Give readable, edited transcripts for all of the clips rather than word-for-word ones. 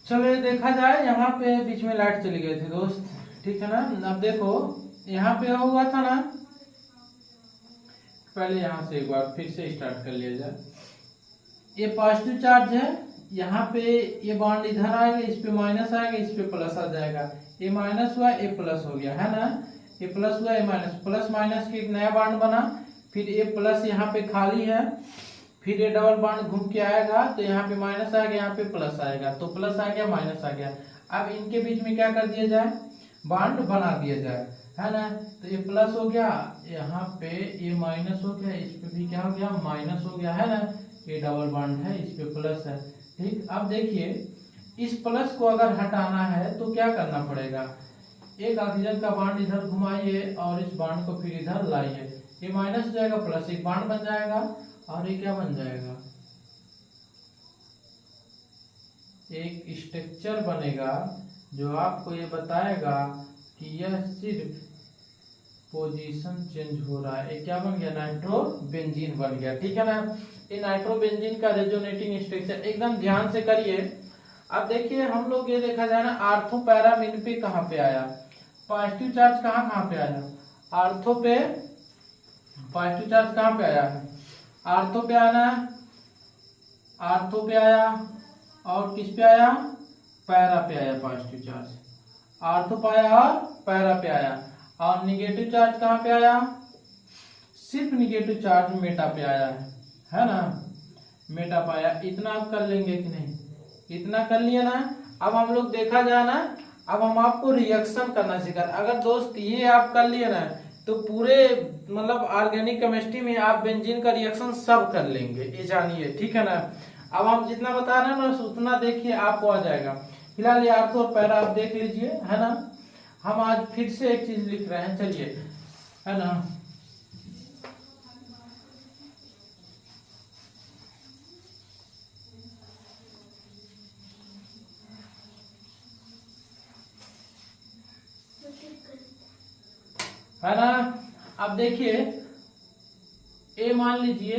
चलो ये देखा जाए, यहाँ पे बीच में लाइट चली गई थी दोस्त, ठीक है ना। अब देखो यहाँ पे हुआ था ना, पहले यहाँ से एक बार फिर से स्टार्ट कर लिया जाए। ये पॉजिटिव चार्ज है, यहाँ पे ये बॉन्ड इधर आएगा, इस पे माइनस आएगा, इस पे प्लस आ जाएगा। ये माइनस हुआ, ये प्लस हो गया, है ना। ये प्लस हुआ, ये माइनस, प्लस माइनस के एक नया बॉन्ड बना। फिर ये प्लस यहाँ पे खाली है, फिर ये डबल बॉन्ड घूम के आएगा, तो यहाँ पे माइनस आ गया, यहाँ पे प्लस आएगा, तो प्लस आ गया, माइनस आ गया। अब इनके बीच में क्या कर दिया जाए, बॉन्ड बना दिया जाए, है ना। तो ये प्लस हो गया, यहाँ पे ये माइनस हो गया, इस पे भी क्या हो गया, माइनस हो गया, है ना। ये डबल बॉन्ड है, इस पे प्लस है, ठीक। अब देखिए इस प्लस को अगर हटाना है तो क्या करना पड़ेगा, एक ऑक्सीजन का बॉन्ड इधर घुमाइए और इस बॉन्ड को फिर इधर लाइए, ये माइनस हो जाएगा, प्लस एक बॉन्ड बन जाएगा, और ये क्या बन जाएगा, एक स्ट्रक्चर बनेगा जो आपको ये बताएगा कि यह सिर्फ पोजीशन चेंज हो रहा है। ये क्या बन गया, नाइट्रोबेंजीन बन गया, ठीक है ना। ये नाइट्रोबेंजीन का रेजोनेटिंग स्ट्रक्चर एकदम ध्यान से करिए। अब देखिए हम लोग ये देखा जाए ना, आर्थो पैरामिन पे कहाँ पे आया, पॉजिटिव चार्ज कहाँ पे आया, आर्थो पे पॉजिटिव चार्ज कहाँ पे आया है, आर्थो पे आना है, आर्थो पे आया, और किस पे आया, पैरा पे आया पॉजिटिव चार्ज, आर्थो पे आया और पैरा पे आया। और निगेटिव चार्ज कहाँ पे आया, सिर्फ निगेटिव चार्ज मेटा पे आया है ना, मेटा पे आया। इतना आप कर लेंगे कि नहीं, इतना कर लिया ना। अब हम लोग देखा जाए ना, अब हम आपको रिएक्शन करना सिखा, अगर दोस्त ये आप कर लिए ना तो पूरे मतलब ऑर्गेनिक केमिस्ट्री में आप बेंजीन का रिएक्शन सब कर लेंगे, ये जानिए, ठीक है ना। अब हम जितना बता रहे हैं ना उतना देखिए आपको आ जाएगा। फिलहाल ये आर्थो और पैरा आप देख लीजिए, है ना। हम आज फिर से एक चीज लिख रहे हैं, चलिए, है ना। है ना। अब देखिए ए मान लीजिए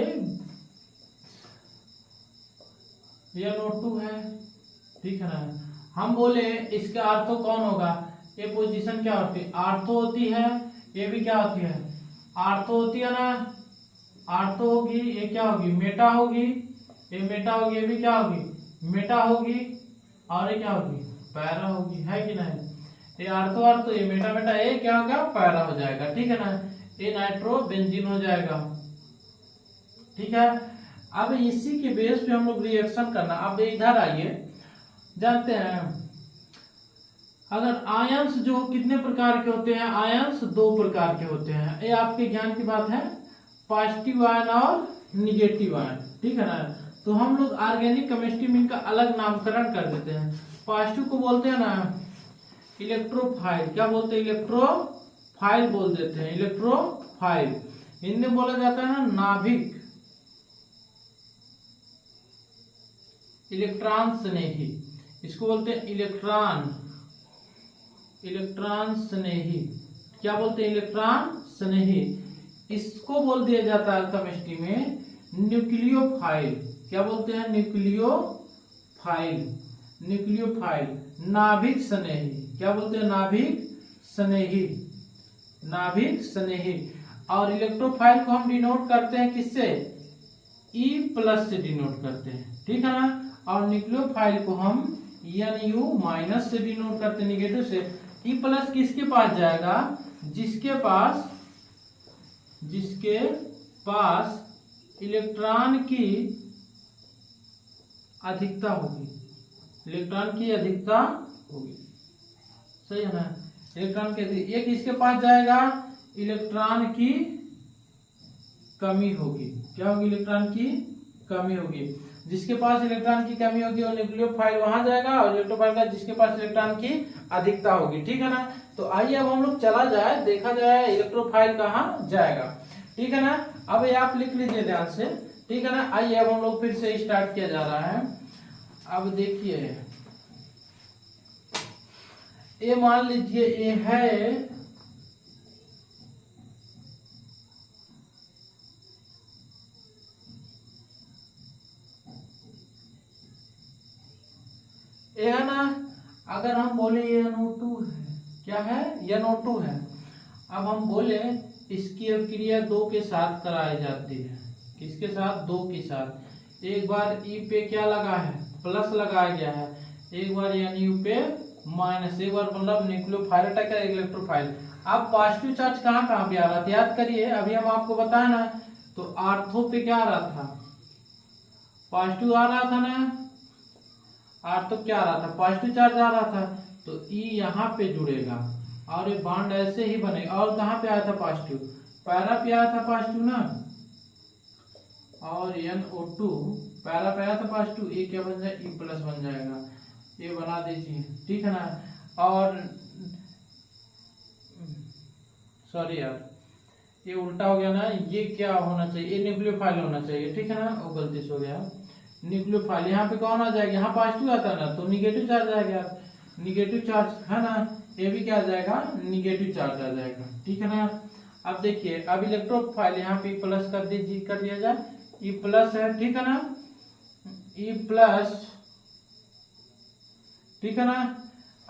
ये नोट 2 है, ठीक है ना। हम बोले इसका आर्थो कौन होगा, ये पोजीशन क्या होती है, आर्थो होती है, ये भी क्या होती है, आर्थो होती है ना, आर्थो होगी, ये क्या होगी, मेटा होगी, ये मेटा होगी, ये भी क्या होगी, मेटा होगी, और ये क्या होगी, पैरा होगी, है कि नहीं। ये आर्थो आर्थो, ये मेटा मेटा, ये क्या होगा, पैरा हो जाएगा, ठीक है ना। ये नाइट्रोबेंजीन हो जाएगा, ठीक है। अब इसी के बेस पे हम लोग रिएक्शन करना। अब इधर आइए, जानते हैं अगर आयंस जो कितने प्रकार के होते हैं, आयंस 2 प्रकार के होते हैं, ये आपके ज्ञान की बात है, पॉजिटिव आयन और निगेटिव आयन, ठीक है ना। तो हम लोग ऑर्गेनिक केमिस्ट्री में इनका अलग नामकरण कर देते हैं। पॉजिटिव को बोलते हैं ना इलेक्ट्रोफाइल, क्या बोलते हैं, इलेक्ट्रोफाइल बोल देते हैं, इलेक्ट्रोफाइल। हिंदी में बोला जाता है ना नाभिक, इलेक्ट्रॉन स्नेही, इसको बोलते हैं इलेक्ट्रॉन, इलेक्ट्रॉन स्नेही, क्या बोलते हैं, इलेक्ट्रॉन स्नेही। इसको बोल दिया जाता है केमिस्ट्री में न्यूक्लियोफाइल, क्या बोलते हैं, न्यूक्लियोफाइल, न्यूक्लियोफाइल, नाभिक स्नेही, क्या बोलते हैं, नाभिक स्नेही, नाभिक स्नेही। और इलेक्ट्रोफाइल को हम डिनोट करते हैं किससे, ई प्लस से डिनोट करते हैं, ठीक है ना। और न्यूक्लियोफाइल को हम NU माइनस से डिनोट करते हैं, निगेटिव से। ई प्लस किसके पास जाएगा, जिसके पास इलेक्ट्रॉन की अधिकता होगी, इलेक्ट्रॉन की अधिकता होगी, सही है ना। इलेक्ट्रॉन के एक इसके पास जाएगा, इलेक्ट्रॉन की कमी होगी, क्या होगी, इलेक्ट्रॉन की कमी होगी। जिसके पास इलेक्ट्रॉन की कमी होगी वो न्यूक्लियोफाइल वहां जाएगा, और इलेक्ट्रोफाइल का जिसके पास इलेक्ट्रॉन की अधिकता होगी, ठीक है ना। तो आइए अब हम लोग चला जाए, देखा जाए इलेक्ट्रोफाइल कहाँ जाएगा, ठीक है ना। अब ये आप लिख लीजिए ध्यान से, ठीक है ना। आइए अब हम लोग फिर से स्टार्ट किया जा रहा है। अब देखिए ये मान लीजिए ये है ये है ना, अगर हम बोले NO2 है, क्या है, NO2 है। अब हम बोले इसकी अभिक्रिया 2 के साथ कराई जाती है, किसके साथ, 2 के साथ। एक बार E पे क्या लगा है, प्लस लगाया गया है, एक बार NU पे माइनस, एक बार मतलब न्यूक्लियोफाइल अटैक है, इलेक्ट्रोफाइल। अब पॉजिटिव चार्ज कहाँ कहाँ पे आ रहा था, याद करिए, अभी हम आपको बताया ना, तो आर्थो पे क्या आ रहा था, पॉजिटिव आ रहा था ना, आर्थो क्या आ रहा था, पॉजिटिव चार्ज आ रहा था, तो E यहाँ पे जुड़ेगा और ये बॉन्ड ऐसे ही बनेगा। और कहाँ पे आया था पॉजिटिव, पैरा पे आया था पॉजिटिव ना, और NO2 पैरा पे आया था पॉजिटिव, ये क्या बन जाए, E प्लस बन जाएगा, ये बना दीजिए, ठीक है ना। और सॉरी यार, ये उल्टा हो गया ना, ये क्या होना चाहिए, ये न्यूक्लियोफाइल होना चाहिए, ठीक है ना, वो गलती से हो गया, न्यूक्लियोफाइल। यहाँ पे कौन आ जाएगा, यहाँ पॉजिटिव आता है ना, तो निगेटिव चार्ज आ गया, निगेटिव चार्ज है ना, ये भी क्या आ जाएगा, निगेटिव चार्ज आ जाएगा, ठीक है ना। अब देखिए, अब इलेक्ट्रोफाइल यहाँ पे प्लस कर दीजिए, कर दिया जाए, E प्लस है, ठीक है ना, E प्लस, ठीक है ना।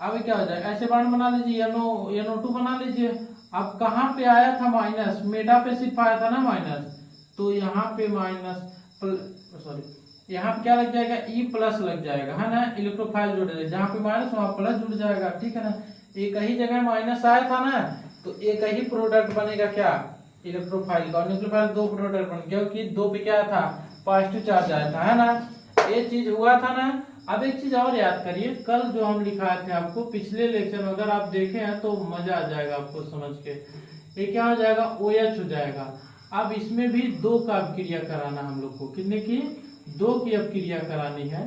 अब क्या हो जाएगा, ऐसे बॉन्ड बना लीजिए, NO2 बना लीजिए। अब कहाँ पे आया था माइनस, मेटा पे सिर्फ आया था ना माइनस, तो यहाँ पे माइनस, सॉरी यहाँ पे क्या लग जाएगा, E प्लस लग जाएगा, है ना, इलेक्ट्रोफाइल जुड़ जाएगा, जहाँ पे माइनस वहाँ प्लस जुड़ जाएगा, ठीक है ना। एक ही जगह माइनस आया था ना, तो एक ही प्रोडक्ट बनेगा, क्या, इलेक्ट्रोफाइल का, और न्यूक्लियोफाइल 2 प्रोडक्ट बन, क्योंकि 2 पे क्या था, पॉजिटिव चार्ज आया था, है ना, ये चीज हुआ था ना। अब एक चीज और याद करिए, कल जो हम लिखाए थे आपको पिछले लेक्चर में, अगर आप देखे हैं तो मजा आ जाएगा आपको समझ के। ये क्या हो जाएगा, OH हो जाएगा। अब इसमें भी 2 का अभिक्रिया कराना हम लोग को, कितने की, 2 की अभिक्रिया करानी है,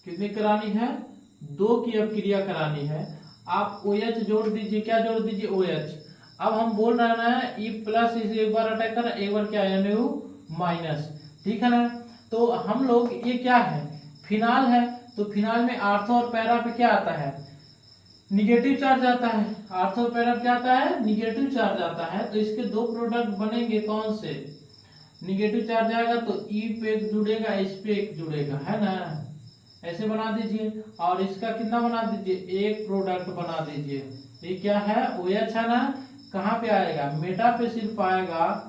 कितनी करानी है, 2 की अभिक्रिया करानी है। आप OH जोड़ दीजिए, क्या जोड़ दीजिए, OH। अब हम बोल रहे हैं E प्लस, इसे एक बार अटैक कर, एक बार क्या, NU माइनस, ठीक है ना। तो हम लोग, ये क्या है, फिनाल है, तो फिनाल में आर्थो और पैरा पे क्या आता है, निगेटिव चार्ज आता है, आर्थो और पैरा पे क्या आता है, निगेटिव चार्ज आता है। तो इसके 2 प्रोडक्ट बनेंगे, कौन से, निगेटिव चार्ज आएगा तो E पे एक जुड़ेगा, इस पे एक जुड़ेगा, है ना, ऐसे बना दीजिए। और इसका कितना बना दीजिए, एक प्रोडक्ट बना दीजिए, ये क्या है, OH है ना, कहाँ पे आएगा, मेटा पे सिर्फ आएगा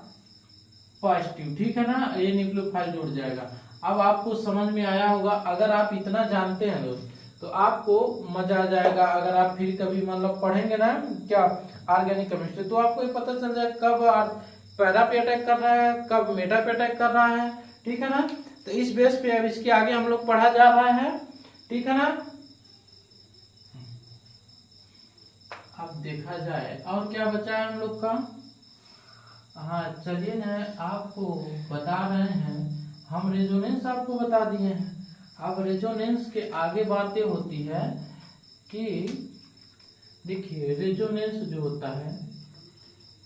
पॉजिटिव, ठीक है ना, ये न्यूक्लियोफाइल जुड़ जाएगा। अब आपको समझ में आया होगा, अगर आप इतना जानते हैं दोस्त तो आपको मजा आ जाएगा। अगर आप फिर कभी मतलब पढ़ेंगे ना, क्या, ऑर्गेनिक केमिस्ट्री, तो आपको ये पता चल जाए कब पैरा पे अटैक कर रहा है, कब मेटा पे अटैक कर रहा है, ठीक है ना। तो इस बेस पे अब इसके आगे हम लोग पढ़ा जा रहा है, ठीक है ना। अब देखा जाए और क्या बचा है हम लोग का, हाँ चलिए ना, आपको बता रहे हैं, हम रेजोनेंस आपको बता दिए हैं। अब रेजोनेंस के आगे बातें होती है कि देखिए, रेजोनेंस जो होता है,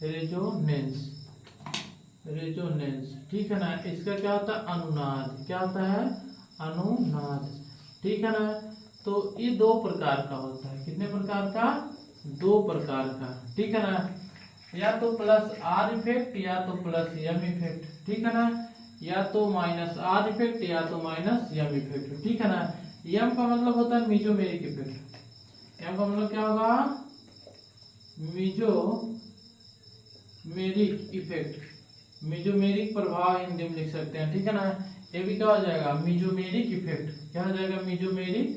रेजोनेंस, रेजोनेंस, ठीक है ना, इसका क्या होता है, अनुनाद, क्या होता है, अनुनाद, ठीक है ना। तो ये 2 प्रकार का होता है, कितने प्रकार का, 2 प्रकार का, ठीक है ना, या तो प्लस R इफेक्ट या तो प्लस M इफेक्ट, ठीक है ना, या तो माइनस R इफेक्ट या तो माइनस M इफेक्ट, ठीक है ना। M का मतलब होता है मीजोमेरिक इफेक्ट, M का मतलब क्या होगा, मीजोमेरिक इफेक्ट, मीजोमेरिक प्रभाव हिंदी में लिख सकते हैं, ठीक है ना। ये भी क्या हो जाएगा, मीजोमेरिक इफेक्ट, क्या हो जाएगा, मीजोमेरिक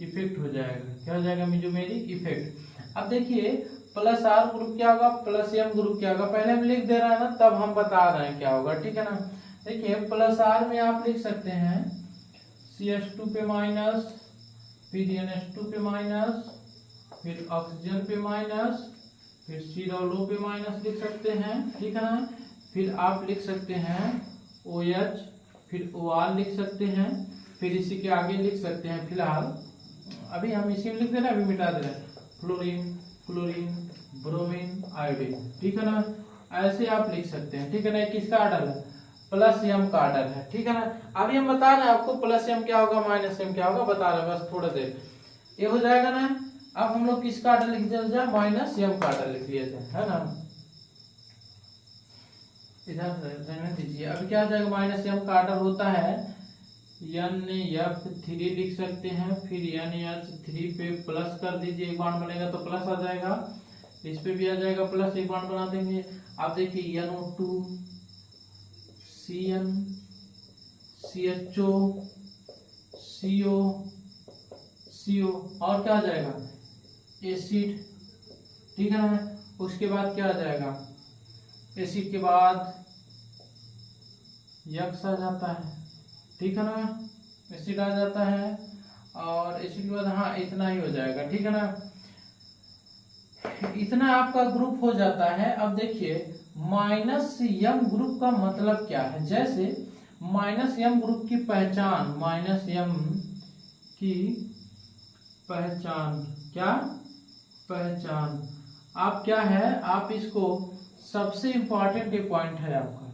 इफेक्ट हो जाएगा, क्या हो जाएगा, मीजोमेरिक इफेक्ट। अब देखिए, प्लस R ग्रुप क्या होगा, प्लस M ग्रुप क्या होगा, पहले हम लिख दे रहे हैं ना, तब हम बता रहे हैं क्या होगा, ठीक है ना। देखिए, प्लस R में आप लिख सकते हैं CH2 पे माइनस, फिर NH2 पे माइनस, फिर ऑक्सीजन पे माइनस, फिर COO पे माइनस लिख सकते हैं, ठीक है ना। फिर आप लिख सकते हैं OH, फिर OR लिख सकते हैं, फिर इसी के आगे लिख सकते हैं, फिलहाल अभी हम इसी में लिख दे रहे हैं, अभी मिटा दे रहे हैं, फ्लोरीन, क्लोरीन, ब्रोमीन, आयोडीन, ठीक है ना, ऐसे आप लिख सकते हैं, ठीक है ना। किसका आर्डर है, प्लस M का आर्डर है, ठीक है ना। अभी हम बता रहे हैं आपको प्लस M क्या होगा, माइनस M क्या होगा, बता रहे हैं, बस थोड़ा देर ये हो जाएगा ना। अब हम लोग किसका आर्डर लिख दिया जाए, माइनस M का आर्डर लिख लिया जाए, है ना, इधर रहने दीजिए। अभी क्या हो जाएगा, माइनस M का आर्डर होता है NF3 लिख सकते हैं। फिर NH3 पे प्लस कर दीजिए, एक बॉन्ड बनेगा तो प्लस आ जाएगा, इस पे भी आ जाएगा प्लस, एक बॉन्ड बना देंगे। आप देखिए NO2 CN CHO CO CO और क्या आ जाएगा एसिड, ठीक है ना। उसके बाद क्या आ जाएगा, एसिड के बाद यक्स आ जाता है, ठीक है ना, एसिड आ जाता है। और एसिड के बाद हाँ इतना ही हो जाएगा, ठीक है ना। इतना आपका ग्रुप हो जाता है। अब देखिए -M ग्रुप का मतलब क्या है। जैसे -M ग्रुप की पहचान, -M की पहचान, क्या पहचान, आप क्या है, आप इसको सबसे इंपॉर्टेंट पॉइंट है आपका,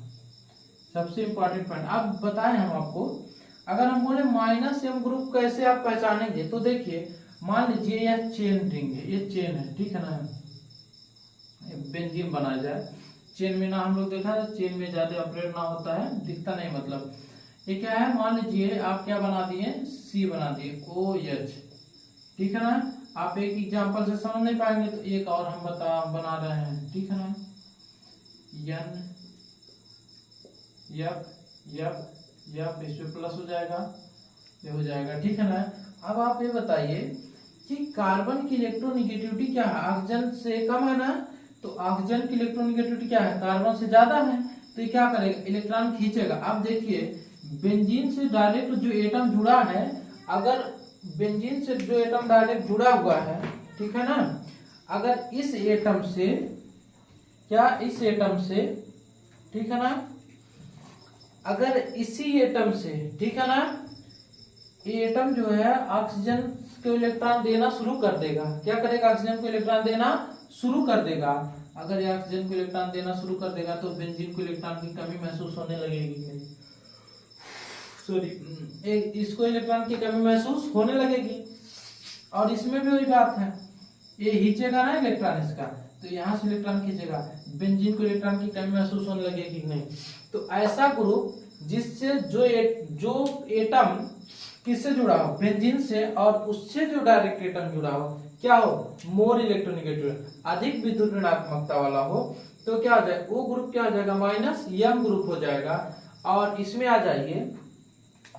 सबसे इंपॉर्टेंट पॉइंट आप बताएं हम आपको। अगर हम बोले -M ग्रुप कैसे आप पहचानेंगे, तो देखिए मान लीजिए यह चेन रिंग है, ये चेन है, ठीक है ना, बेंजीन बनाया जाए। चेन में ना हम लोग देखा है, चेन में ज्यादा ऑपरेट ना होता है, दिखता नहीं, मतलब ये क्या है, मान लीजिए आप क्या बना दिए, C बना दिए OH, ठीक है ना। आप एक एग्जांपल से समझ नहीं पाएंगे तो एक और हम बना रहे हैं, ठीक है ना। F इस पे प्लस हो जाएगा, ये हो जाएगा, ठीक है ना। अब आप ये बताइए कि कार्बन की इलेक्ट्रोनिगेटिविटी क्या है, ऑक्सीजन से कम है ना, तो ऑक्सीजन की इलेक्ट्रोनिगेटिविटी क्या है, कार्बन से ज्यादा है, तो ये क्या करेगा, इलेक्ट्रॉन खींचेगा। अब देखिए बेंजीन से डायरेक्ट जो एटम जुड़ा है, अगर बेंजीन से जो एटम डायरेक्ट जुड़ा हुआ है, ठीक है ना, अगर इस एटम से, क्या इस एटम से, ठीक है ना, अगर इसी एटम से, ठीक है ना, एटम जो है ऑक्सीजन को इलेक्ट्रॉन देना शुरू कर देगा, क्या करेगा, ऑक्सीजन को इलेक्ट्रॉन देना शुरू कर देगा। अगर ये ऑक्सीजन को इलेक्ट्रॉन देना शुरू कर देगा तो बेंजीन को इलेक्ट्रॉन की कमी महसूस होने लगेगी, सॉरी, इसको इलेक्ट्रॉन की कमी महसूस होने लगेगी। और इसमें भी वही बात है, ये खींचेगा ना इलेक्ट्रॉन इसका, तो यहाँ से इलेक्ट्रॉन खींचेगा, बेंजीन को इलेक्ट्रॉन की कमी महसूस होने लगेगी नहीं। तो ऐसा ग्रुप जिससे जो एटम किससे जुड़ा हो, बेंजीन से, और उससे जो डायरेक्ट एटम जुड़ा हो, क्या हो, मोर इलेक्ट्रोनिगेटिव, अधिक विद्युत ऋणात्मकता वाला हो, तो क्या हो जाएगा, वो ग्रुप क्या हो जाएगा, -M ग्रुप हो जाएगा। और इसमें आ जाइए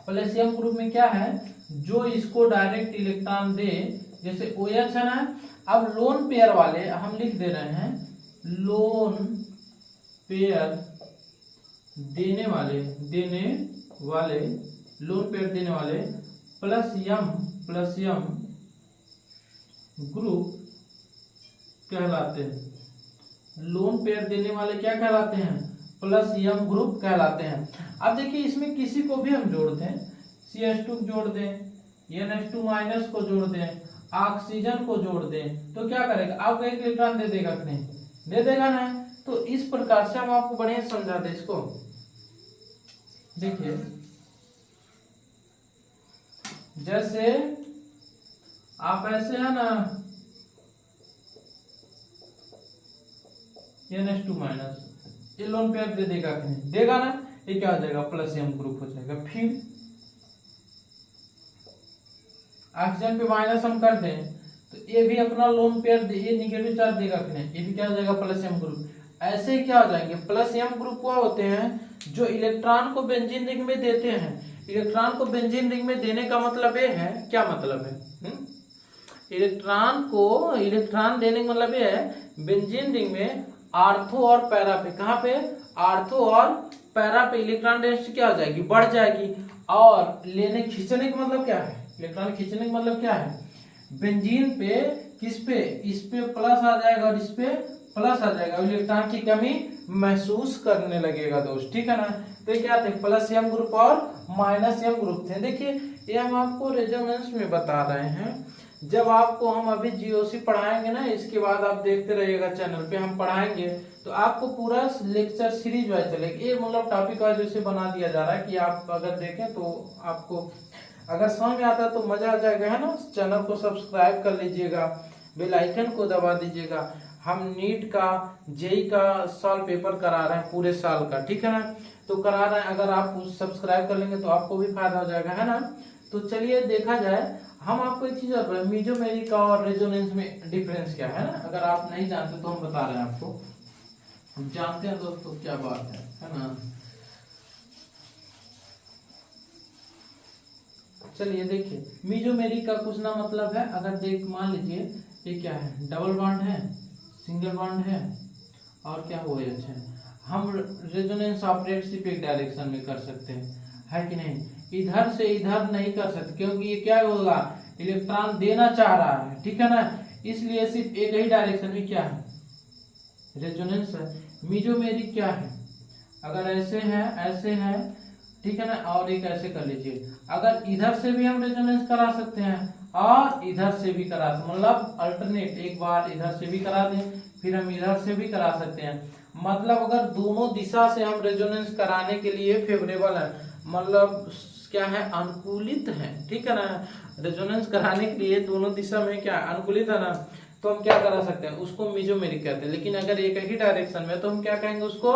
+M ग्रुप में क्या है, जो इसको डायरेक्ट इलेक्ट्रॉन दे, जैसे OH है ना। अब लोन पेयर वाले हम लिख दे रहे हैं, लोन पेयर देने वाले लोन पेयर देने वाले +M ग्रुप कहलाते हैं। लोन पेयर देने वाले क्या कहलाते हैं, +M ग्रुप कहलाते हैं। अब देखिए इसमें किसी को भी हम जोड़ दें, CH2 जोड़ दें, NH2- को जोड़ दें, ऑक्सीजन को जोड़ दें, तो क्या करेगा, आपको एक इलेक्ट्रॉन दे देगा कि नहीं, दे देगा ना। तो इस प्रकार से हम आपको बढ़िया समझा दे इसको। देखिए जैसे आप ऐसे है ना, NH2- ये लोन पेयर दे देगा कि नहीं, देगा ना, ये क्या हो जाएगा, +M ग्रुप हो जाएगा। फिर ऑक्सीजन पे माइनस हम कर दें तो ये भी अपना लोन पेयर दे, ये निगेटिव चार्ज देगा कि नहीं, ये भी क्या हो जाएगा, +M ग्रुप। ऐसे ही क्या हो जाएंगे, +M ग्रुप वो होते हैं जो इलेक्ट्रॉन को बेंजीन रिंग में देते हैं। इलेक्ट्रॉन को बेंजीन रिंग में देने का मतलब ये है, क्या मतलब है, इलेक्ट्रॉन देने का मतलब ये है, बेंजीन रिंग में आर्थो और पैरा पे, कहाँ पे, आर्थो और पैरा पे इलेक्ट्रॉन डेंसिटी क्या हो जाएगी, बढ़ जाएगी। और लेने खींचने का मतलब क्या है, इलेक्ट्रॉन खींचने का मतलब क्या है, बेंजीन पे किस पे, इस पे प्लस आ जाएगा और इस पे प्लस आ जाएगा, इलेक्ट्रॉन की कमी महसूस करने लगेगा दोस्त, ठीक है ना। तो क्या थे, +M ग्रुप और -M ग्रुप थे। देखिए ये हम आपको रेजोनेंस में बता रहे हैं। जब आपको हम अभी GOC पढ़ाएंगे ना, इसके बाद आप देखते रहिएगा चैनल पे, हम पढ़ाएंगे तो आपको पूरा लेक्चर सीरीज वाइज चलेगी। ये मतलब टॉपिक वाइज जैसे बना दिया जा रहा है कि आप अगर देखें तो आपको अगर समझ में आता है तो मजा आ जाएगा, है ना। चैनल को सब्सक्राइब कर लीजिएगा, बेल आइकन को दबा दीजिएगा। हम नीट का जेई का साल पेपर करा रहे हैं पूरे साल का, ठीक है ना, तो करा रहे हैं। अगर आप सब्सक्राइब कर लेंगे तो आपको भी फायदा हो जाएगा, है ना। तो चलिए देखा जाए, हम आपको एक चीज और मीजोमेरी का और रेजोनेंस में डिफरेंस क्या है ना, अगर आप नहीं जानते तो हम बता रहे हैं आपको। हम जानते हैं दोस्तों, क्या बात है ना। चलिए देखिए, मीजोमेरी का कुछ ना मतलब है, अगर देख मान लीजिए ये क्या है, डबल बॉन्ड है, सिंगल बॉन्ड है और क्या हो OH है। हम रेजोनेंस ऑपरेट सिर्फ एक डायरेक्शन में कर सकते हैं, है कि नहीं, इधर से इधर नहीं कर सकते, क्योंकि ये क्या होगा, इलेक्ट्रॉन देना चाह रहा है, ठीक है ना, इसलिए सिर्फ एक ही डायरेक्शन में क्या है, रेजोनेंस है। मीजोमेरी क्या है, अगर ऐसे है, ठीक है ना, और एक ऐसे कर लीजिए, अगर इधर से भी हम रेजोनेंस करा सकते हैं और इधर से भी करा सकते, मतलब अल्टरनेट, एक बार इधर से भी करा दें फिर हम इधर से भी करा सकते हैं। मतलब अगर दोनों दिशा से हम रेजोनेंस कराने के लिए फेवरेबल है, मतलब क्या है, अनुकूलित है, ठीक है ना, रेजोनेंस कराने के लिए दोनों दिशा में क्या अनुकूलित है ना, तो हम क्या करा सकते हैं, उसको मीजोमेरी कहते हैं। लेकिन अगर एक ही डायरेक्शन में तो हम क्या कहेंगे, उसको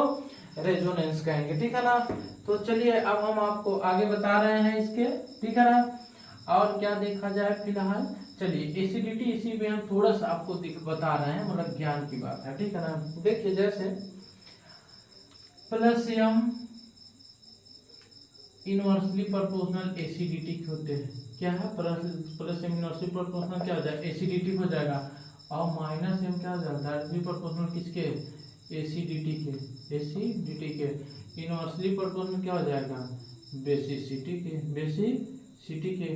रेजोनेंस कहेंगे, ठीक है ना। तो चलिए अब हम आपको आगे बता रहे हैं इसके, ठीक है ना। और क्या देखा जाए फिलहाल, चलिए एसिडिटी इसी में हम थोड़ा सा आपको बता रहे हैं, मतलब ज्ञान की बात है, ठीक है ना। देखिए जैसे प्लसियम इनवर्सली प्रोपोर्शनल एसिडिटी होते हैं, क्या है, प्लसियम इनवर्सली प्रोपोर्शनल क्या हो जाएगा, एसिडिटी हो जाएगा, और माइनस एम क्या हो जाएगा, डायरेक्टली प्रोपोर्शनल किसके, एसिडिटी के इनवर्सली प्रोपोर्शनल क्या हो जाएगा, बेसिसिटी के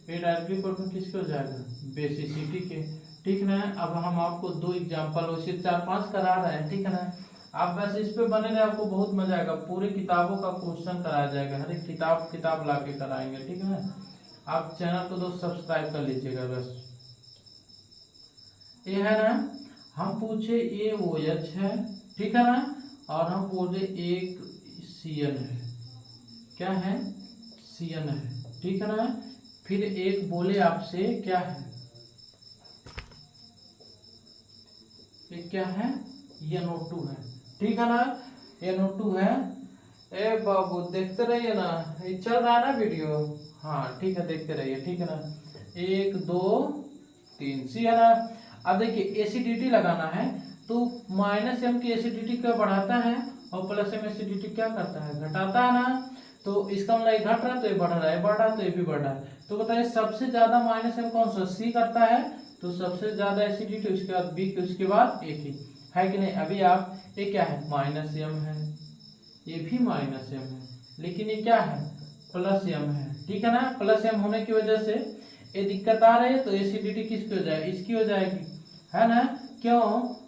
ये डायरेक्टली प्रोपोर्शनल किसके हो जाएगा, बेसिसिटी के, ठीक ना। अब हम आपको दो एग्जांपल वैसे 4-5 करा रहे हैं, ठीक है ना। आप बस इस पे बने रहे, आपको बहुत मजा आएगा, पूरे किताबों का क्वेश्चन कराया जाएगा, हर एक किताब ला के कराएंगे, ठीक है ना। आप चैनल को दोस्त सब्सक्राइब कर लीजिएगा बस। ये है ना, हम पूछे ये OH है, ठीक है ना, और हम बोले एक CN है, क्या है, CN है, ठीक है ना। फिर एक बोले आपसे क्या है, एक क्या है, NO2 है, ठीक है ना, NO2 है। ए बाबू देखते रहिए ना, ये चल रहा है ना वीडियो, हाँ ठीक है, देखते रहिए, ठीक है ना। 1 2 3 सी है ना। अब देखिए एसिडिटी लगाना है, तो -m की एसिडिटी क्या बढ़ाता है और +m एसिडिटी क्या करता है, घटाता है ना। तो इसका मतलब घट रहा है तो ये बढ़ रहा है, बढ़ रहा है तो ये भी बढ़ रहा है। तो बताइए सबसे ज्यादा -m कौन सा, C करता है, तो सबसे ज्यादा एसिडिटी उसके बाद B, उसके बाद एक ही है कि नहीं। अभी आप ये क्या है, -m है, ये भी -m है, लेकिन ये क्या है, +m है, ठीक है ना। +m होने की वजह से ये दिक्कत आ रही है, तो एसिडिटी किसकी हो जाएगी, इसकी हो जाएगी, है ना। क्यों,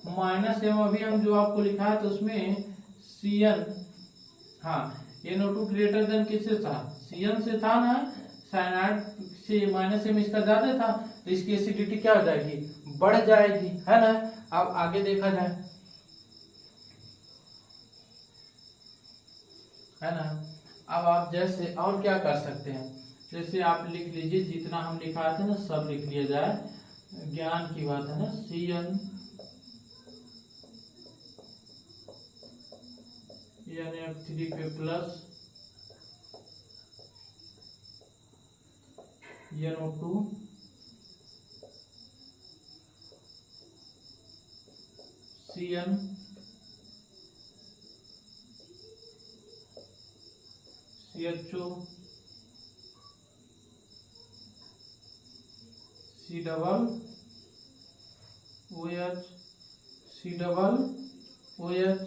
-m अभी हम जो आपको लिखा है तो उसमें CN, हाँ NO2 ग्रेटर देन किससे था, CN से था ना, साइनाइड से -m इसका ज्यादा था, तो इसकी एसिडिटी क्या हो जाएगी, बढ़ जाएगी, है ना। अब आगे देखा जाए, है ना। अब आप जैसे और क्या कर सकते हैं, जैसे आप लिख लीजिए, जितना हम लिखा थे ना सब लिख लिया जाए, ज्ञान की बात है ना। CN NF3 पे plus NO2 CN CHO C double OH C double OH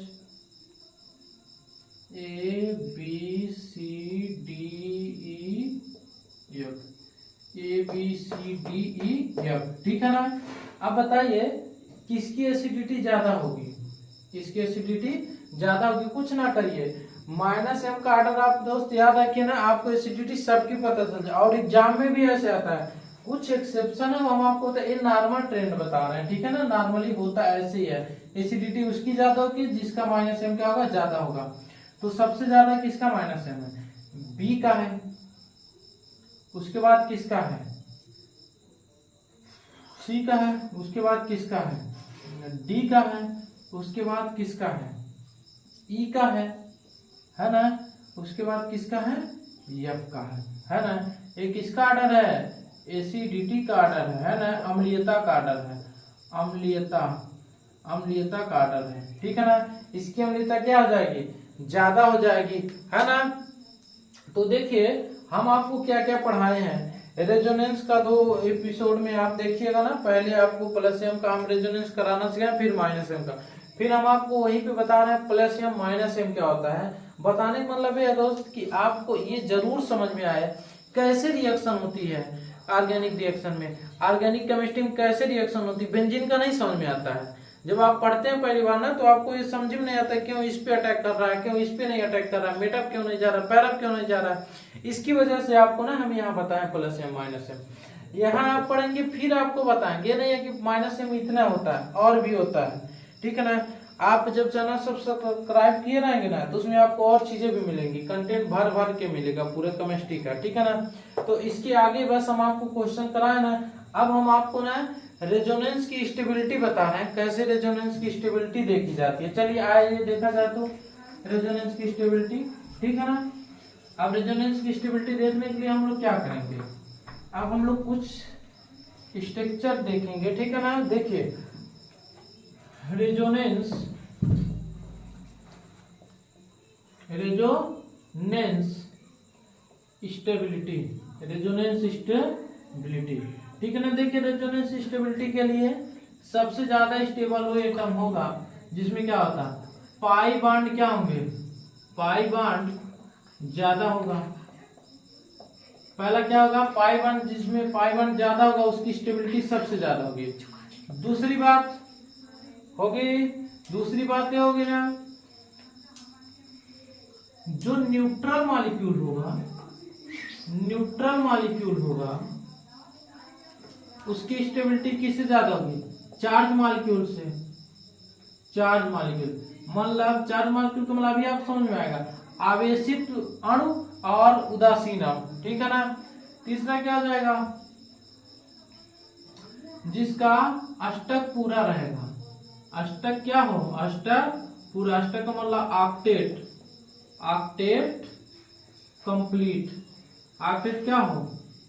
ABCDEF, ठीक है ना। अब बताइए किसकी एसिडिटी ज्यादा होगी, किसकी एसिडिटी ज्यादा होगी, कुछ ना करिए, -m का ऑर्डर आप दोस्त याद रखिए ना, आपको एसिडिटी सबकी पता चल जाए, और एग्जाम में भी ऐसे आता है, कुछ एक्सेप्शन है हम आपको तो ये नॉर्मल ट्रेंड बता रहे हैं, ठीक है ना, नॉर्मली होता ऐसे ही है। एसिडिटी उसकी ज्यादा होगी जिसका -m क्या होगा, ज्यादा होगा। तो सबसे ज्यादा किसका -m है, B का है, उसके बाद किसका है, C का है, उसके बाद किसका है, डी का है, उसके बाद किसका है, ई का है ना, उसके बाद किसका है, एफ का है ना। एक किसका ऑर्डर है, एसिडिटी का ऑर्डर है ना, अम्लीयता का ऑर्डर है, अम्लीयता का ऑर्डर है, ठीक है ना। इसकी अम्लीयता क्या हो जाएगी, ज्यादा हो जाएगी, है ना। तो देखिए हम आपको क्या क्या पढ़ाए हैं, रेजोनेंस का 2 एपिसोड में आप देखिएगा ना, पहले आपको प्लस एम का हम रेजोनेंस कराना सिखाए, फिर माइनस एम का, फिर हम आपको वहीं पे बता रहे हैं प्लस एम माइनस एम क्या होता है। बताने का मतलब ये है दोस्त कि आपको ये जरूर समझ में आए कैसे रिएक्शन होती है ऑर्गेनिक रिएक्शन में, ऑर्गेनिक केमिस्ट्री में कैसे रिएक्शन होती है। बेंजीन का नहीं समझ में आता है, जब आप पढ़ते हैं पहली बार ना तो आपको ये समझ में नहीं आता क्यों इस पे अटैक कर रहा है, क्यों इस पे नहीं अटैक कर रहा है, मेटअप क्यों नहीं जा रहा है, पैरअप क्यों नहीं जा रहा है। इसकी वजह से आपको ना हम यहाँ बताएं प्लस एम माइनस एम, यहाँ आप पढ़ेंगे फिर आपको बताएंगे, नहीं है कि माइनस एम इतना होता है, और भी होता है, ठीक है ना। आप जब चैनल सब्सक्राइब किए रहेंगे ना तो उसमें आपको और चीजें भी मिलेंगी, कंटेंट भर भर के मिलेगा पूरे केमिस्ट्री का, ठीक है ना। तो इसके आगे बस हम आपको क्वेश्चन कराए ना, अब हम आपको ना रेजोनेंस की स्टेबिलिटी बता रहे हैं, कैसे रेजोनेंस की स्टेबिलिटी देखी जाती है। चलिए आइए देखा जाए तो रेजोनेंस की स्टेबिलिटी, ठीक है ना। अब रेजोनेंस की स्टेबिलिटी देखने के लिए हम लोग क्या करेंगे, अब हम लोग कुछ स्ट्रक्चर देखेंगे, ठीक है ना। देखिए रेजोनेंस स्टेबिलिटी, ठीक है ना। देखिए रेजोनेंस स्टेबिलिटी के लिए सबसे ज्यादा स्टेबल वो एटम होगा जिसमें क्या होता है, पाई बॉन्ड क्या होंगे, पाई बॉन्ड ज्यादा होगा। पहला क्या होगा, पाई बॉन्ड, जिसमें पाई बॉन्ड ज्यादा होगा उसकी स्टेबिलिटी सबसे ज्यादा होगी। दूसरी बात क्या होगी ना, जो न्यूट्रल मॉलिक्यूल होगा उसकी स्टेबिलिटी किससे ज्यादा होगी, चार्ज मॉलिक्यूल से। चार्ज मॉलिक्यूल मतलब चार्ज मॉलिक्यूल का मतलब भी आप समझ में आएगा, आवेशित अणु और उदासीन अणु, ठीक है ना। तीसरा क्या हो जाएगा, जिसका अष्टक पूरा रहेगा, अष्टक क्या हो, अष्टक पूरा, अष्टक का मतलब ऑक्टेट कंप्लीट, ऑक्टेट क्या हो,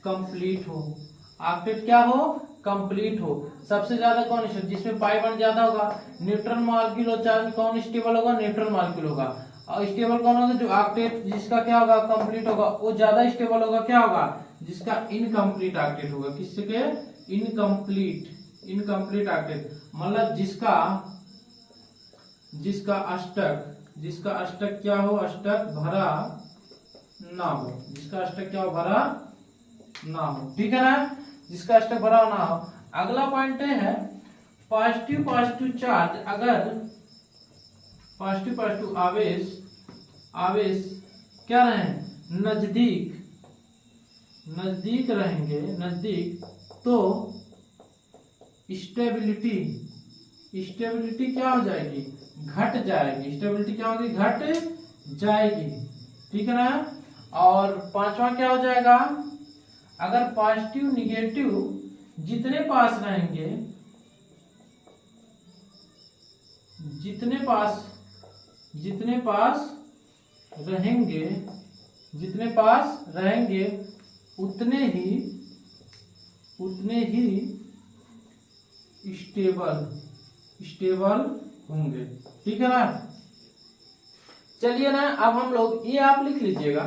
कंप्लीट हो, ऑक्टेट क्या हो, कंप्लीट हो। सबसे ज्यादा कौन है, जिसमें पाई बॉन्ड ज्यादा होगा, न्यूट्रल मॉलिक्यूल और चार्ज कौन स्टेबल होगा, न्यूट्रल मॉलिक्यूल होगा। और स्टेबल कौन होगा, जो ऑक्टेट जिसका क्या होगा, कंप्लीट होगा, वो ज्यादा स्टेबल होगा, क्या होगा, जिसका इनकम्प्लीट ऑक्टेट होगा। किसके इनकम्प्लीट ऑक्टेट मतलब जिसका अष्टक क्या हो, अष्टक भरा ना हो, जिसका अष्टक क्या हो, भरा ना हो, ठीक है ना, जिसका अष्टक भरा ना हो। अगला पॉइंट है पॉजिटिव चार्ज, अगर पॉजिटिव आवेश क्या रहे, नजदीक रहेंगे, तो स्टेबिलिटी क्या हो जाएगी, घट जाएगी, स्टेबिलिटी क्या होगी, घट जाएगी, ठीक है ना। और पांचवा क्या हो जाएगा, अगर पॉजिटिव निगेटिव जितने पास रहेंगे, जितने पास रहेंगे उतने ही स्टेबल होंगे, ठीक है ना। चलिए ना, अब हम लोग ये आप लिख लीजिएगा,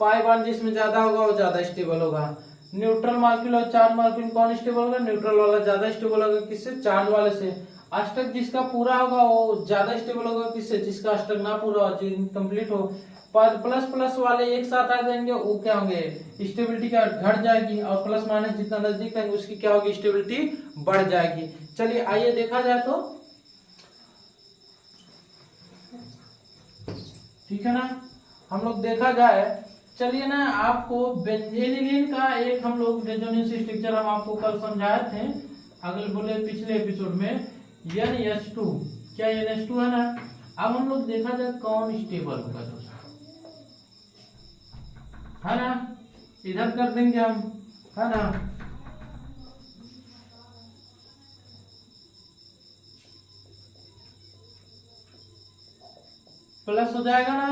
पाई बॉन्ड जिसमें ज्यादा होगा वो ज्यादा स्टेबल होगा। न्यूट्रल मॉलिक्यूल और चार्ज मॉलिक्यूल कौन स्टेबल होगा, न्यूट्रल वाला ज्यादा स्टेबल होगा, किससे, चार्ज वाले से। अष्टक जिसका पूरा होगा वो ज्यादा स्टेबल होगा, किससे, जिसका अष्टक ना पूरा हो, इनकम्प्लीट हो। प्लस प्लस वाले एक साथ आ जाएंगे, वो क्या होंगे, स्टेबिलिटी क्या घट जाएगी, और प्लस माइनस जितना नजदीक रहेंगे उसकी क्या होगी, स्टेबिलिटी बढ़ जाएगी। चलिए आइए देखा जाए तो, ठीक है ना, हम लोग देखा जाए, चलिए ना, आपको बेंजीन का एक हम लोग रेजोनेंस स्ट्रक्चर हम आपको कल समझाए थे, पिछले एपिसोड में, NH2, क्या NH2 है ना। अब हम लोग देखा जाए कौन स्टेबल होगा दोस्तों, है ना, इधर कर देंगे हम, है ना। प्लस हो जाएगा ना,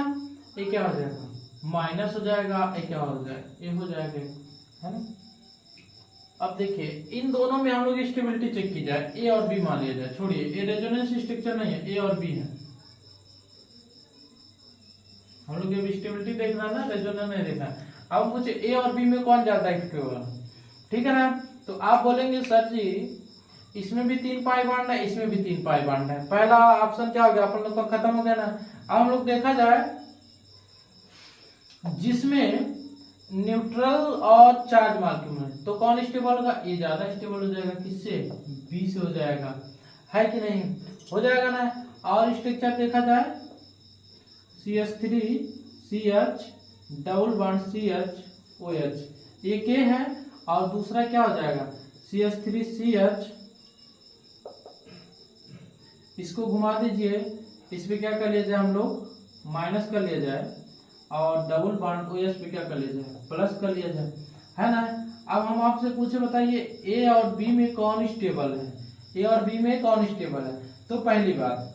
ये क्या हो जाएगा माइनस हो जाएगा, ये क्या हो जाएगा ये हो जाएगा, है ना। अब देखिए इन दोनों में हम लोग स्टेबिलिटी चेक की जाए, ए और बी मान लिया जाए, छोड़िए ये रेजोनेंस स्ट्रक्चर नहीं है, ए और बी है, हम लोग ये स्टेबिलिटी देखना है ना, रेजोनेंस नहीं देखना है। अब पूछे ए और बी में कौन ज्यादा स्टेबल है, ठीक है ना। तो आप बोलेंगे सर जी इसमें भी 3 पाई बांड है, इसमें भी 3 पाई बांड है, पहला ऑप्शन क्या हो गया अपन लोग का खत्म हो गया ना। अब हम लोग देखा जाए जिसमें न्यूट्रल और चार्ज मार्क्यूम है तो कौन स्टेबल होगा, ये ज्यादा स्टेबल हो जाएगा, किससे, बी से हो जाएगा, है कि नहीं, हो जाएगा ना। और स्ट्रक्चर देखा जाए CH3 CH double bond CH OH, ये के है, और दूसरा क्या हो जाएगा CH3 CH, इसको घुमा दीजिए, इस पे क्या कर लिया जाए हम लोग माइनस कर लिया जाए, और डबल बॉन्ड OH पे क्या कर लिया जाए प्लस कर लिया जाए, है ना। अब हम आपसे पूछे बताइए ए और बी में कौन स्टेबल है, ए और बी में कौन स्टेबल है। तो पहली बात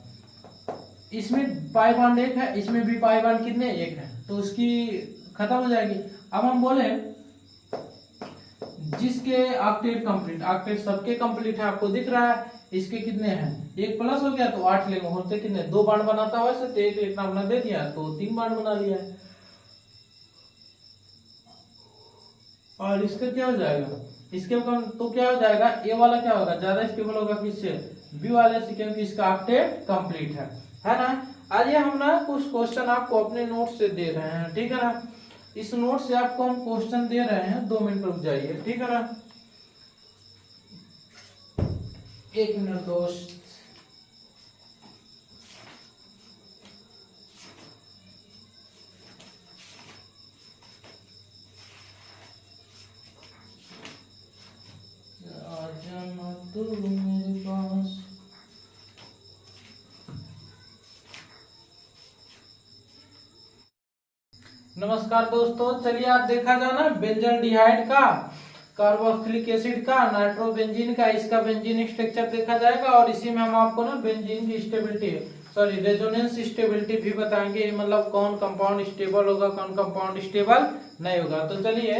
इसमें पाई बॉन्ड एक है, इसमें भी पाई बॉन्ड कितने एक है, तो उसकी खत्म हो जाएगी। अब हम बोले जिसके ऑक्टेट कंप्लीट, ऑक्टेट सबके कंप्लीट है, आपको दिख रहा है, इसके कितने हैं, एक प्लस हो गया तो 8 लेंगे, होते कितने 2 बांड बनाता है वैसे, तो एक इतना बना दे दिया तो 3 बांड बना लिया है। और इसका क्या हो जाएगा, इसके तो क्या हो जाएगा, ए वाला क्या होगा ज्यादा स्टेबल होगा किससे, बी वाले से, क्योंकि इसका ऑक्टेट कंप्लीट है ना। आइए हम ना कुछ क्वेश्चन आपको अपने नोट से दे रहे हैं, ठीक है ना। इस नोट से आपको हम क्वेश्चन दे रहे हैं, 2 मिनट रुक जाइए, ठीक है ना, 1 मिनट दोस्त। तो मेरे पास नमस्कार दोस्तों, चलिए आप देखा जाए ना बेंजल्डिहाइड का, कार्बोक्सिलिक एसिड का, नाइट्रोबेंजीन का, इसका बेंजीन स्ट्रक्चर देखा जाएगा, और इसी में हम आपको ना बेंजीन की स्टेबिलिटी सॉरी रेजोनेंस स्टेबिलिटी भी बताएंगे, मतलब कौन कंपाउंड स्टेबल होगा कौन कंपाउंड स्टेबल नहीं होगा। तो चलिए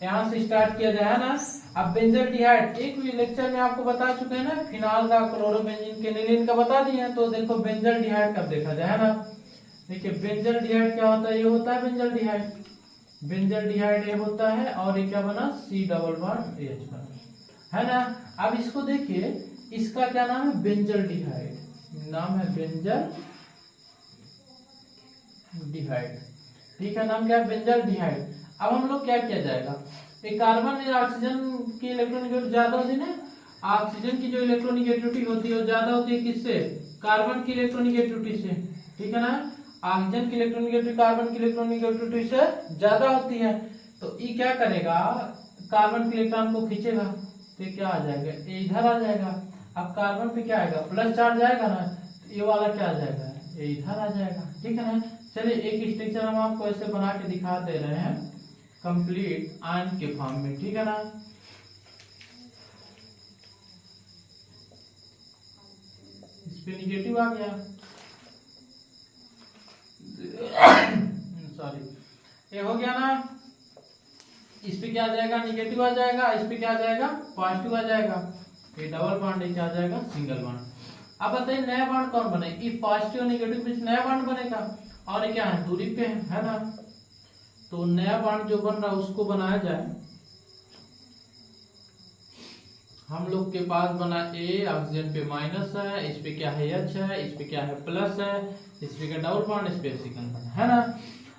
यहाँ से स्टार्ट किया जाए ना। अब बेंजल्डिहाइड एक भी लेक्चर में आपको बता चुके हैं ना, फिनाल का, क्लोरोबेंजीन, केनिलीन का बता दिए हैं। तो देखो बेंजल्डिहाइड कब देखा जाए ना, देखिए बेंजल्डिहाइड क्या होता है, ये होता है बेंजल्डिहाइड, बेंजल्डिहाइड ये होता है, और ये क्या बना C डबल बॉन्ड H बना, है ना। अब इसको देखिए, इसका क्या नाम है बेंजल्डिहाइड, नाम है बेंजल्डिहाइड, ठीक है, नाम क्या है बेंजल्डिहाइड। अब हम लोग क्या किया जाएगा, एक कार्बन या ऑक्सीजन की इलेक्ट्रोनेगेटिविटी ज्यादा होती है ना, ऑक्सीजन की जो इलेक्ट्रोनेगेटिविटी होती है वो ज्यादा होती है किससे, कार्बन की इलेक्ट्रोनेगेटिविटी से, ठीक है ना। ऑक्सीजन की इलेक्ट्रोनेगेटिविटी कार्बन की इलेक्ट्रोनेगेटिविटी से ज्यादा होती है, तो ये क्या करेगा, कार्बन के इलेक्ट्रॉन को खींचेगा, तो ये क्या आ जाएगा, ये इधर आ जाएगा। अब कार्बन पे क्या आएगा, प्लस चार्ज आएगा ना, तो ये वाला क्या आ जाएगा, ये इधर आ जाएगा, ठीक है ना। चलिए एक स्ट्रक्चर हम आपको ऐसे बना के दिखा दे रहे हैं कंप्लीट आयन के फॉर्म में, ठीक है ना। इस पे निगेटिव आ गया, सॉरी ये हो गया ना, इस पे क्या आ जाएगा निगेटिव आ जाएगा, इस पे क्या आ जाएगा पॉजिटिव आ जाएगा, ये डबल बॉन्ड है, क्या आ जाएगा सिंगल बॉन्ड। अब बताइए नया बॉन्ड कौन बने, ये पॉजिटिव और नेगेटिव बीच नया बॉन्ड बनेगा, और ये क्या है दूरी पे है ना। तो नया बॉन्ड जो बन रहा है उसको बनाया जाए, हम लोग के पास बना ए, ऑक्सीजन पे माइनस है, इस पे क्या है H है, इस पे क्या है प्लस है, इस पे क्या डबल बॉन्ड, इस पे सेकंड बॉन्ड, है ना।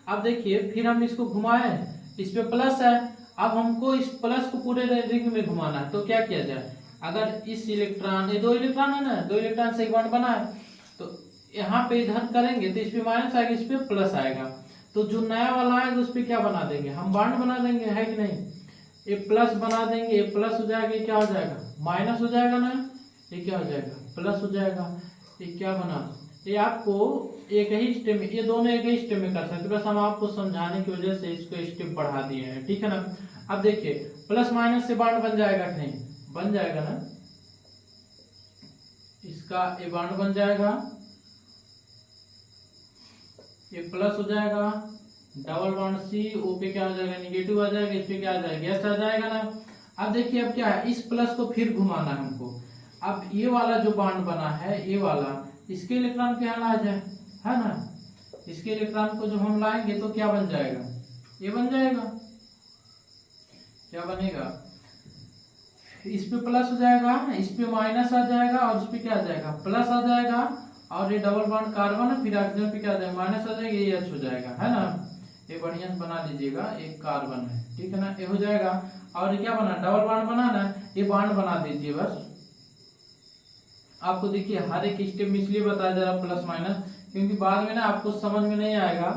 अब देखिए फिर हम इसको घुमाए, इस पे प्लस है, अब हमको इस प्लस को पूरे रिंग में घुमाना है, तो क्या किया जाए, अगर इस इलेक्ट्रॉन, ये 2 इलेक्ट्रॉन है ना, 2 इलेक्ट्रॉन से एक बॉन्ड बना है, तो यहाँ पे इधर करेंगे तो इस पे माइनस आएगा, इस पे प्लस आएगा, तो जो नया वाला आएगा उस पे क्या बना देंगे हम, बॉन्ड बना देंगे, है कि नहीं। ये प्लस बना देंगे, ये प्लस हो जाएगा, ये क्या हो जाएगा माइनस हो जाएगा ना, ये क्या हो जाएगा प्लस हो जाएगा, ये क्या बना, ये आपको एक ही स्टेप में, ये दोनों एक ही स्टेप में कर सकते, बस हम आपको समझाने की वजह से इसको स्टेप बढ़ा दिए हैं, ठीक है ना। अब देखिए प्लस माइनस से बॉन्ड बन जाएगा कि नहीं, बन जाएगा ना, इसका ये बॉन्ड बन जाएगा, ये प्लस हो जाएगा, डबल बॉन्ड सी, ओ पे क्या हो जाएगा निगेटिव आ जाएगा, इस पे क्या आ जाएगा एस आ जाएगा ना। अब देखिए अब क्या है, इस प्लस को फिर घुमाना है हमको। अब ये वाला जो बॉन्ड बना है ये वाला, इसके इलेक्ट्रॉन पे यहाँ ला जाए, है ना। इसके इलेक्ट्रॉन को जब हम लाएंगे तो क्या बन जाएगा, ये बन जाएगा। क्या बनेगा, इस पे प्लस हो जाएगा, इस पे माइनस आ जाएगा और इस पे क्या आ जाएगा प्लस आ जाएगा। और ये डबल बॉन्ड कार्बन है, फिर ऑक्सीजन पे क्या आ जाएगा माइनस आ जाएगा, ये एच हो जाएगा, है ना। ये बढ़िया से बना लीजिएगा, एक कार्बन है, ठीक है ना, ये हो जाएगा। और ये क्या बना, डबल बॉन्ड बनाना, ये बॉन्ड बना दीजिए बस। आपको देखिए हर एक स्टेप में इसलिए बताया जा रहा प्लस माइनस, क्योंकि बाद में ना आपको समझ में नहीं आएगा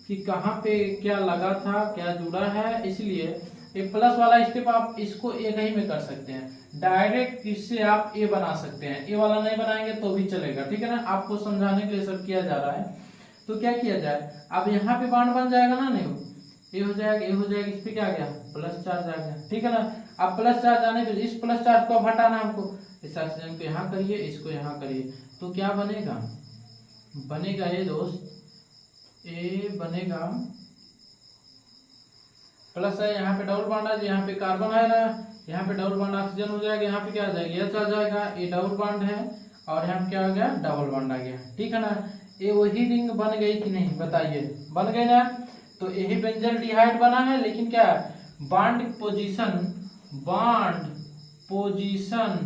कि कहाँ पे क्या लगा था, क्या जुड़ा है। इसलिए ये प्लस वाला स्टेप आप इसको एक ही में कर सकते हैं, डायरेक्ट इससे आप ए बना सकते हैं। ए वाला नहीं बनाएंगे तो भी चलेगा, ठीक है ना। आपको समझाने के लिए सब किया जा रहा है। तो क्या किया जाए, अब यहाँ पे बॉन्ड बन जाएगा ना, नहीं ये हो जाएगा, ये हो जाएगा, इस पे क्या आ गया प्लस चार्ज आ गया, ठीक है ना। अब प्लस चार्ज आने पे इस प्लस चार्ज को हटाना हमको, इस ऑक्सीजन को यहाँ करिए, इसको यहाँ करिए, तो क्या बनेगा, बनेगा ये दोस्त, ए बनेगा प्लस है, यहाँ पे डबल बॉन्ड है, यहाँ पे कार्बन है ना, यहाँ पे डबल बॉन्ड ऑक्सीजन हो जाएगा, यहाँ पे क्या आ जाएगा एच आ जाएगा, ये डबल बॉन्ड है और यहाँ पे क्या हो गया डबल बॉन्ड आ गया, ठीक है ना। ये वही रिंग बन गई कि नहीं बताइए, बन गई ना। तो यही बेंजल्डिहाइड बना है, लेकिन क्या bond position, bond position,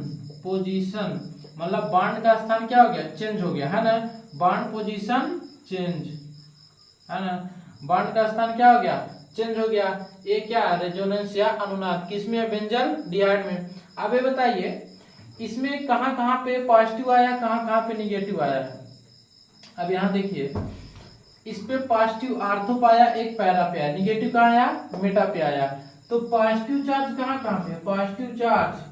position मतलब बॉन्ड का स्थान क्या हो गया चेंज हो गया, है ना। बॉन्ड पोजीशन चेंज, है ना, बॉन्ड का स्थान क्या हो गया चेंज हो गया। ये क्या रेजोनेंस या अनुनाद किसमें है, बेंजल डिहाइड में। अब ये बताइए इसमें कहाँ कहाँ पे पॉजिटिव आया, कहाँ कहाँ पे निगेटिव आया है। अब यहाँ देखिए इस पे पॉजिटिव आर्थो पाया, एक पैरा पे आया, निगेटिव कहाँ आया मेटा पे आया। तो पॉजिटिव चार्ज कहाँ कहाँ पे, पॉजिटिव चार्ज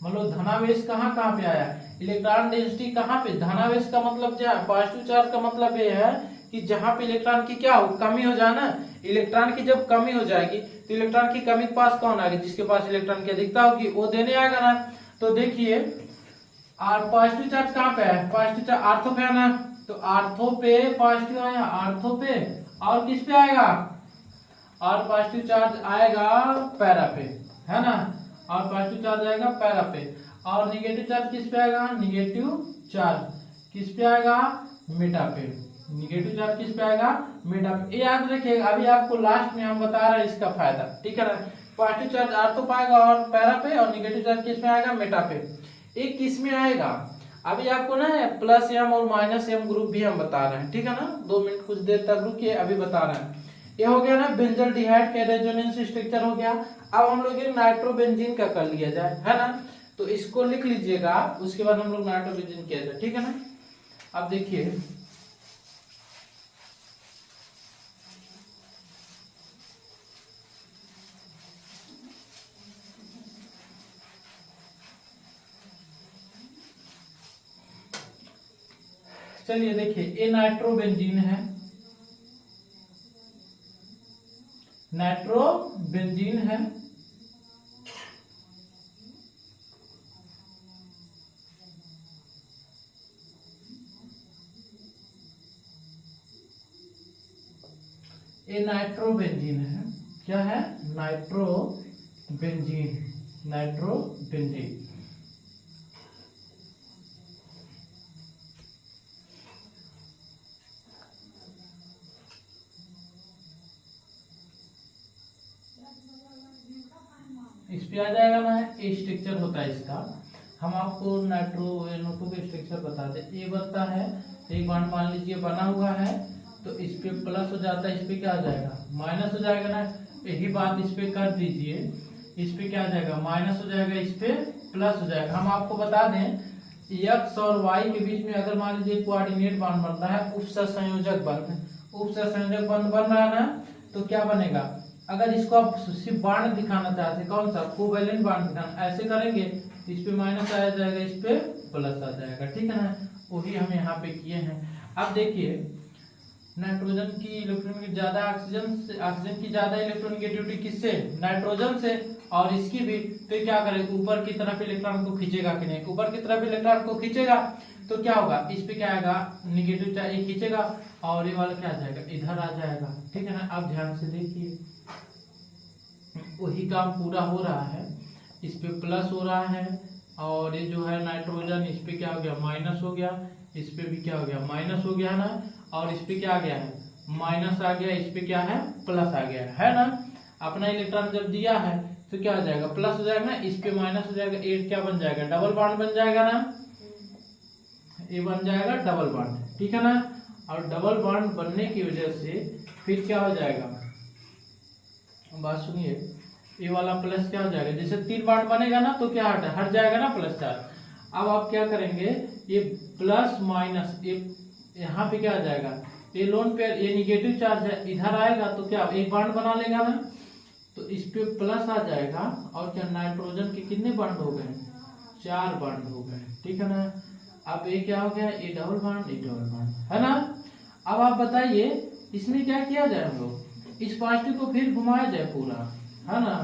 मतलब धनावेश कहाँ कहाँ पे आया, इलेक्ट्रॉन डेंसिटी कहाँ पे, धनावेश का मतलब क्या है, पॉजिटिव चार्ज का मतलब ये है कि जहां पे इलेक्ट्रॉन की क्या हो कमी हो जाए ना, इलेक्ट्रॉन की जब कमी हो जाएगी तो इलेक्ट्रॉन की कमी के पास कौन आएगा, जिसके पास इलेक्ट्रॉन की अधिकता होगी वो देने आएगा ना। तो देखिए और पॉजिटिव चार्ज कहाँ पे है, पॉजिटिव चार्ज आर्थो पे है ना, तो आर्थो पे पॉजिटिव आया, आर्थो पे, और किस पे आएगा, और पॉजिटिव चार्ज आएगा पैरा पे, है ना, और पॉजिटिव चार्ज आएगा पैरा पे, और निगेटिव चार्ज किस पे आएगा, निगेटिव चार्ज किस पे आएगा मेटा पे, निगेटिव चार्ज किस पे आएगा मेटा पे। याद रखिएगा, अभी आपको लास्ट में हम बता रहे हैं इसका फायदा, ठीक है ना। पॉजिटिव चार्ज आर्थो पाएगा और पैरा पे, और निगेटिव चार्ज किस में आएगा मेटा पे। एक किस में आएगा, अभी आपको ना प्लस एम और माइनस एम ग्रुप भी हम बता रहे हैं, ठीक है ना। 2 मिनट कुछ देर तक रुकिए, अभी बता रहे हैं। ये हो गया ना बेंजल्डिहाइड का रेजोनेंस स्ट्रक्चर हो गया। अब हम लोग ये नाइट्रोबेंजीन का कर लिया जाए, है ना। तो इसको लिख लीजिएगा, उसके बाद हम लोग नाइट्रोबेंजीन किया जाए, ठीक है ना। अब देखिए चलिए देखिए ये नाइट्रोबेंजीन है, नाइट्रोबेंजीन है, ये नाइट्रोबेंजीन है, क्या है नाइट्रोबेंजीन, नाइट्रोबेंजीन। इस पे आ जाएगा ना, ये स्ट्रक्चर होता है इसका। हम आपको नाइट्रो NO2 का स्ट्रक्चर बता दें, ये बनता है, एक बॉन्ड मान लीजिए बना हुआ है, तो इस पे प्लस हो जाता है, इस पे क्या आ जाएगा माइनस हो जाएगा ना। यही बात इस पे कर दीजिए, इस पे क्या आ जाएगा माइनस हो जाएगा, इस पे प्लस हो जाएगा। हम आपको बता दें x और y के बीच में अगर मान लीजिए कोऑर्डिनेट बॉन्ड बनता है, उपसंयोजक बंध, उपसंयोजक बंध बन रहा है ना, तो क्या बनेगा, अगर इसको आप सिर्फ बांड दिखाना चाहते हैं, कौन सा कोवैलेंट बांड दिखाना, ऐसे करेंगे इस पे माइनस आ जाएगा, इस पे प्लस आ जाएगा, ठीक है ना। वही हम यहाँ पे किए हैं। अब देखिए नाइट्रोजन की इलेक्ट्रॉन ज्यादा, ऑक्सीजन की ज्यादा इलेक्ट्रोनेगेटिविटी किससे, नाइट्रोजन से, और इसकी भी, तो क्या करेगा ऊपर की तरफ इलेक्ट्रॉन को खींचेगा कि नहीं, ऊपर की तरफ इलेक्ट्रॉन को खींचेगा। तो क्या होगा, इस पे क्या आएगा, निगेटिव चार्ज ये खींचेगा और ये वाला क्या आ जाएगा, इधर आ जाएगा। ठीक है ना, अब ध्यान से देखिए, वही काम पूरा हो रहा है, इस पे प्लस हो रहा है और ये जो है नाइट्रोजन इस पे क्या हो गया, माइनस हो गया, इस पे भी क्या हो गया, माइनस हो गया ना, और इस पे क्या आ गया है, माइनस आ गया, इस पे क्या है, प्लस आ गया है ना। अपना इलेक्ट्रॉन जब दिया है तो क्या हो जाएगा, प्लस हो जाएगा ना, इस पे माइनस हो जाएगा, ये क्या बन जाएगा, डबल बॉन्ड बन जाएगा ना, ये बन जाएगा डबल बॉन्ड। ठीक है ना, और डबल बॉन्ड बनने की वजह से फिर क्या हो जाएगा, बात सुनिए, ये वाला प्लस क्या हो जाएगा, जैसे 3 बॉन्ड बनेगा ना तो क्या हट जाएगा ना प्लस चार्ज। अब आप क्या करेंगे, ये प्लस माइनस, ये यहाँ पे क्या आ जाएगा, ये लोन पेयर, ये निगेटिव चार्ज है, इधर आएगा तो क्या एक बॉन्ड बना लेगा ना, तो इस पे प्लस आ जाएगा और क्या, नाइट्रोजन के कितने बॉन्ड हो गए, 4 बॉन्ड हो गए। ठीक है ना, अब ये क्या हो गया, ये डबल बॉन्ड, ये डबल बॉन्ड है ना। अब आप बताइए इसमें क्या किया जाए, हम लोग इस पॉजिटिव को फिर घुमाया जाए पूरा, है ना,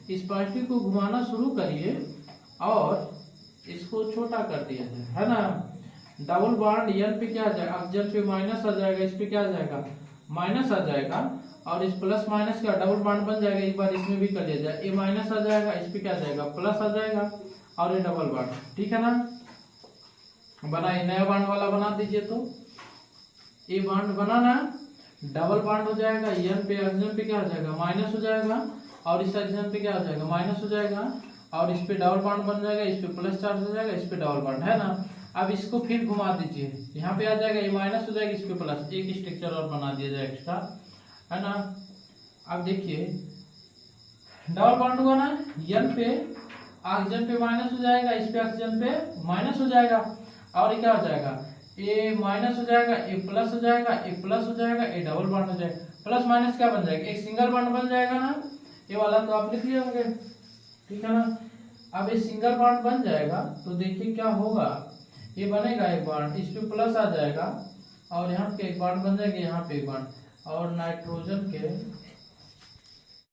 इस पॉजिटिव को घुमाना शुरू करिए और इसको छोटा कर दिया जाए, है ना। डबल बॉन्ड एन पे क्या आ जाएगा, ऑक्सीजन पे माइनस आ जाएगा, इस पे क्या आ जाएगा, माइनस आ जाएगा, और इस प्लस माइनस का डबल बॉन्ड बन जाएगा, एक बार इसमें भी कर लिया जाए, ये माइनस आ जाएगा, इस पे क्या आ जाएगा, प्लस आ जाएगा, और ये डबल बॉन्ड। ठीक है ना, बनाइए नया बॉन्ड वाला बना दीजिए, तो ये बॉन्ड बनाना, डबल बॉन्ड हो जाएगा, एन पे ऑक्सीजन पे क्या हो जाएगा, माइनस हो जाएगा, और इस ऑक्सीजन पे क्या हो जाएगा, माइनस हो जाएगा, और इस पे डबल बॉन्ड बन जाएगा, इस पे प्लस चार्ज हो जाएगा, इस पे डबल बॉन्ड, है ना। अब इसको फिर घुमा दीजिए, यहाँ पे आ जाएगा, ये माइनस हो जाएगा, इस पे प्लस, एक स्ट्रक्चर और बना दिया जाए एक्स्ट्रा, है ना। अब देखिए डबल बॉन्ड हुआ ना, एन पे ऑक्सीजन पे माइनस हो जाएगा, इस पे ऑक्सीजन पे माइनस हो जाएगा, और ये क्या हो जाएगा, ये माइनस हो जाएगा, ये प्लस हो जाएगा, ये प्लस हो जाएगा, ये डबल बॉन्ड हो जाएगा, प्लस माइनस क्या बन जाएगा, एक सिंगल बॉन्ड बन जाएगा ना, ये वाला तो आप लिख लिए होंगे। ठीक है ना, अब ये सिंगल बॉन्ड बन जाएगा तो देखिए क्या होगा, ये बनेगा एक बॉन्ड, इस पे प्लस आ जाएगा और यहाँ पे एक बॉन्ड बन जाएगा, यहाँ पे एक बॉन्ड, और नाइट्रोजन के